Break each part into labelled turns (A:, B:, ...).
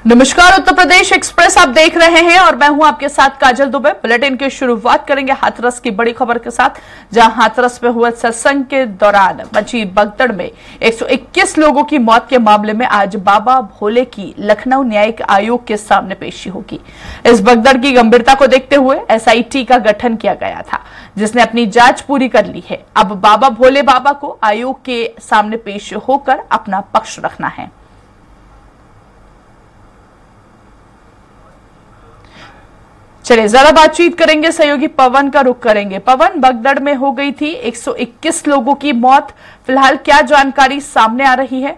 A: नमस्कार, उत्तर प्रदेश एक्सप्रेस आप देख रहे हैं और मैं हूं आपके साथ काजल दुबे। बुलेटिन की शुरुआत करेंगे हाथरस की बड़ी खबर के साथ, जहां हाथरस में हुए सत्संग के दौरान मची भगदड़ में 121 लोगों की मौत के मामले में आज बाबा भोले की लखनऊ न्यायिक आयोग के सामने पेशी होगी। इस भगदड़ की गंभीरता को देखते हुए एसआईटी का गठन किया गया था, जिसने अपनी जांच पूरी कर ली है। अब बाबा भोले बाबा को आयोग के सामने पेश होकर अपना पक्ष रखना है। चलिए जरा बातचीत करेंगे, सहयोगी पवन का रुख करेंगे। पवन, भगदड़ में हो गई थी 121 लोगों की मौत, फिलहाल क्या जानकारी सामने आ रही है?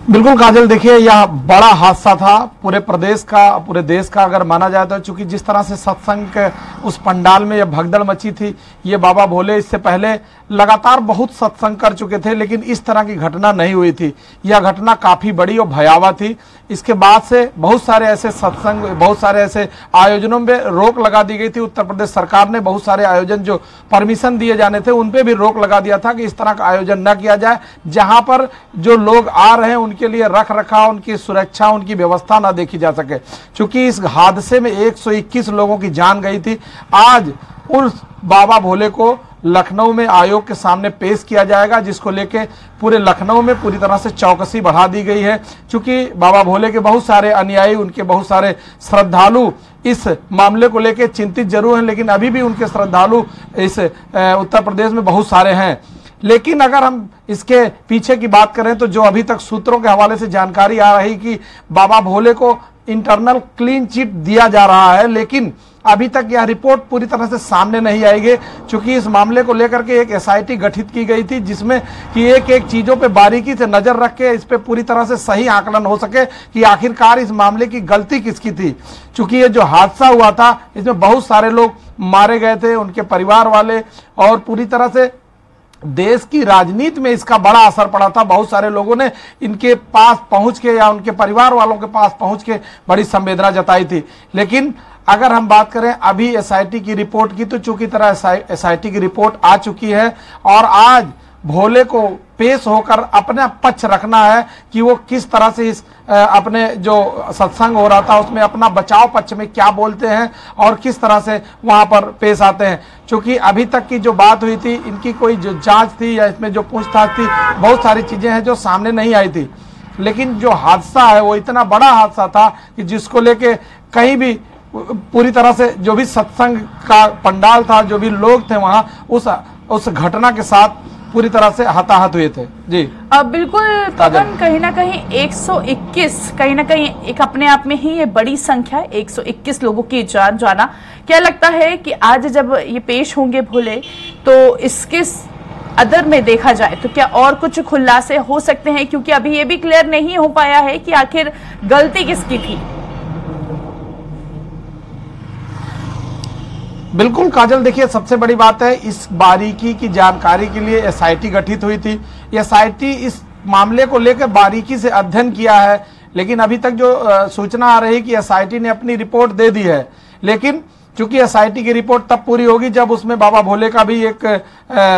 B: बिल्कुल काजल, देखिए यह बड़ा हादसा था पूरे प्रदेश का, पूरे देश का अगर माना जाए तो। चूंकि जिस तरह से सत्संग के उस पंडाल में यह भगदड़ मची थी, ये बाबा भोले इससे पहले लगातार बहुत सत्संग कर चुके थे, लेकिन इस तरह की घटना नहीं हुई थी। यह घटना काफी बड़ी और भयावह थी। इसके बाद से बहुत सारे ऐसे सत्संग, बहुत सारे ऐसे आयोजनों में रोक लगा दी गई थी। उत्तर प्रदेश सरकार ने बहुत सारे आयोजन जो परमिशन दिए जाने थे उन पे भी रोक लगा दिया था कि इस तरह का आयोजन न किया जाए, जहां पर जो लोग आ रहे हैं उनके लिए रख रखाव, उनकी सुरक्षा, उनकी व्यवस्था ना देखी जा सके। चूंकि इस हादसे में 121 लोगों की जान गई थी। आज उस बाबा भोले को लखनऊ में आयोग के सामने पेश किया जाएगा, जिसको लेके पूरे लखनऊ में पूरी तरह से चौकसी बढ़ा दी गई है। चूंकि बाबा भोले के बहुत सारे अनुयायी, उनके बहुत सारे श्रद्धालु इस मामले को लेके चिंतित जरूर हैं, लेकिन अभी भी उनके श्रद्धालु इस उत्तर प्रदेश में बहुत सारे हैं। लेकिन अगर हम इसके पीछे की बात करें तो जो अभी तक सूत्रों के हवाले से जानकारी आ रही कि बाबा भोले को इंटरनल क्लीन चिट दिया जा रहा है, लेकिन अभी तक यह रिपोर्ट पूरी तरह से सामने नहीं आएगी। चूंकि इस मामले को लेकर के एक एसआईटी गठित की गई थी, जिसमें कि एक एक चीजों पे बारीकी से नजर रख के इस पे पूरी तरह से सही आकलन हो सके कि आखिरकार इस मामले की गलती किसकी थी। चूंकि ये जो हादसा हुआ था इसमें बहुत सारे लोग मारे गए थे, उनके परिवार वाले, और पूरी तरह से देश की राजनीति में इसका बड़ा असर पड़ा था। बहुत सारे लोगों ने इनके पास पहुंच के या उनके परिवार वालों के पास पहुंच के बड़ी संवेदना जताई थी। लेकिन अगर हम बात करें अभी एसआईटी की रिपोर्ट की, तो चूंकि तरह एसआईटी की रिपोर्ट आ चुकी है और आज भोले को पेश होकर अपना पक्ष रखना है कि वो किस तरह से इस अपने जो सत्संग हो रहा था उसमें अपना बचाव पक्ष में क्या बोलते हैं और किस तरह से वहां पर पेश आते हैं। क्योंकि अभी तक की जो बात हुई थी, इनकी कोई जो जांच थी या इसमें जो पूछताछ थी, बहुत सारी चीजें हैं जो सामने नहीं आई थी। लेकिन जो हादसा है वो इतना बड़ा हादसा था कि जिसको लेके कहीं भी पूरी तरह से जो भी सत्संग का पंडाल था, जो भी लोग थे वहां, उस घटना के साथ पूरी तरह से हताहत हुए थे। जी
A: बिल्कुल पवन, कहीं ना कहीं 121 कहीं ना कहीं एक अपने आप में ही ये बड़ी संख्या है, 121 लोगों की जान जाना। क्या लगता है कि आज जब ये पेश होंगे भोले, तो इसके अदर में देखा जाए तो क्या और कुछ खुलासे हो सकते हैं? क्योंकि अभी ये भी क्लियर नहीं हो पाया है कि आखिर गलती किसकी थी।
B: बिल्कुल काजल, देखिए सबसे बड़ी बात है, इस बारीकी की जानकारी के लिए एसआईटी गठित हुई थी। एसआईटी इस मामले को लेकर बारीकी से अध्ययन किया है, लेकिन अभी तक जो सूचना आ रही है कि एसआईटी ने अपनी रिपोर्ट दे दी है। लेकिन चूंकि एसआईटी की रिपोर्ट तब पूरी होगी जब उसमें बाबा भोले का भी एक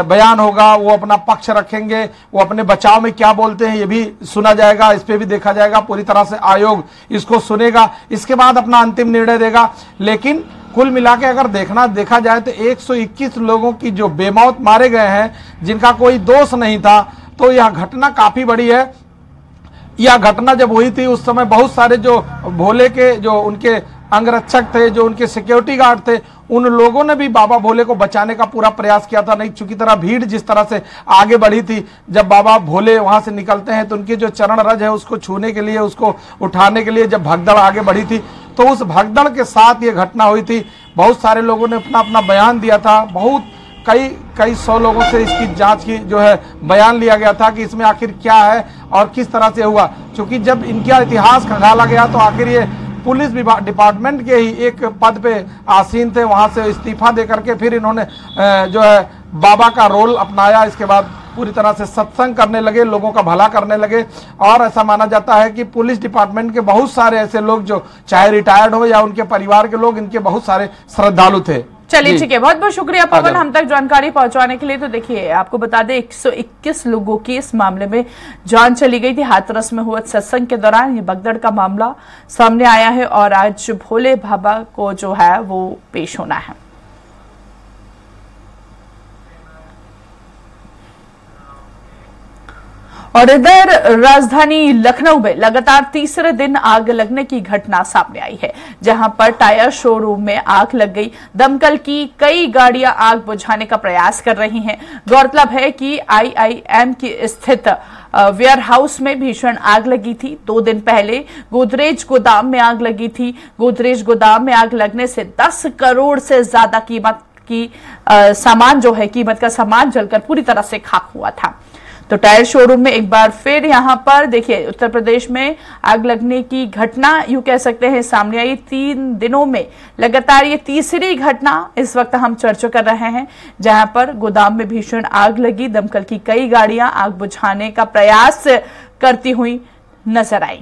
B: बयान होगा, वो अपना पक्ष रखेंगे, वो अपने बचाव में क्या बोलते हैं ये भी सुना जाएगा, इस पे भी देखा जाएगा। पूरी तरह से आयोग इसको सुनेगा, इसके बाद अपना अंतिम निर्णय देगा। लेकिन कुल मिला के अगर देखा जाए तो 121 लोगों की जो बेमौत मारे गए हैं, जिनका कोई दोष नहीं था, तो यह घटना काफी बड़ी है। यह घटना जब हुई थी उस समय बहुत सारे जो भोले के जो उनके अंगरक्षक थे, जो उनके सिक्योरिटी गार्ड थे, उन लोगों ने भी बाबा भोले को बचाने का पूरा प्रयास किया था। नहीं, चूंकि तरह भीड़ जिस तरह से आगे बढ़ी थी, जब बाबा भोले वहां से निकलते हैं तो उनकी जो चरण रज है उसको छूने के लिए, उसको उठाने के लिए जब भगदड़ आगे बढ़ी थी, तो उस भगदड़ के साथ ये घटना हुई थी। बहुत सारे लोगों ने अपना अपना बयान दिया था। बहुत कई सौ लोगों से इसकी जांच की जो है बयान लिया गया था कि इसमें आखिर क्या है और किस तरह से हुआ। क्योंकि जब इनका इतिहास खंगाला गया तो आखिर ये पुलिस डिपार्टमेंट के ही एक पद पे आसीन थे, वहां से इस्तीफा दे करके फिर इन्होंने जो है बाबा का रोल अपनाया। इसके बाद पूरी तरह से सत्संग करने लगे, लोगों का भला करने लगे। और ऐसा माना जाता है कि पुलिस डिपार्टमेंट के बहुत सारे ऐसे लोग जो चाहे रिटायर्ड हो या उनके परिवार के लोग, इनके बहुत सारे श्रद्धालु थे।
A: चलिए ठीक है, बहुत बहुत शुक्रिया पवन हम तक जानकारी पहुंचाने के लिए। तो देखिए आपको बता दें 121 लोगों की इस मामले में जान चली गई थी। हाथरस में हुए सत्संग के दौरान ये भगदड़ का मामला सामने आया है और आज भोले बाबा को जो है वो पेश होना है। और इधर राजधानी लखनऊ में लगातार तीसरे दिन आग लगने की घटना सामने आई है, जहां पर टायर शोरूम में आग लग गई। दमकल की कई गाड़ियां आग बुझाने का प्रयास कर रही हैं। गौरतलब है कि IIM की स्थित वेयर हाउस में भीषण आग लगी थी। 2 दिन पहले गोदरेज गोदाम में आग लगी थी। गोदरेज गोदाम में आग लगने से 10 करोड़ से ज्यादा कीमत की सामान जो है कीमत का सामान जलकर पूरी तरह से खाक हुआ था। तो टायर शोरूम में एक बार फिर यहां पर देखिए उत्तर प्रदेश में आग लगने की घटना यूं कह सकते हैं सामने आई। 3 दिनों में लगातार ये तीसरी घटना इस वक्त हम चर्चा कर रहे हैं, जहां पर गोदाम में भीषण आग लगी। दमकल की कई गाड़ियां आग बुझाने का प्रयास करती हुई नजर आई।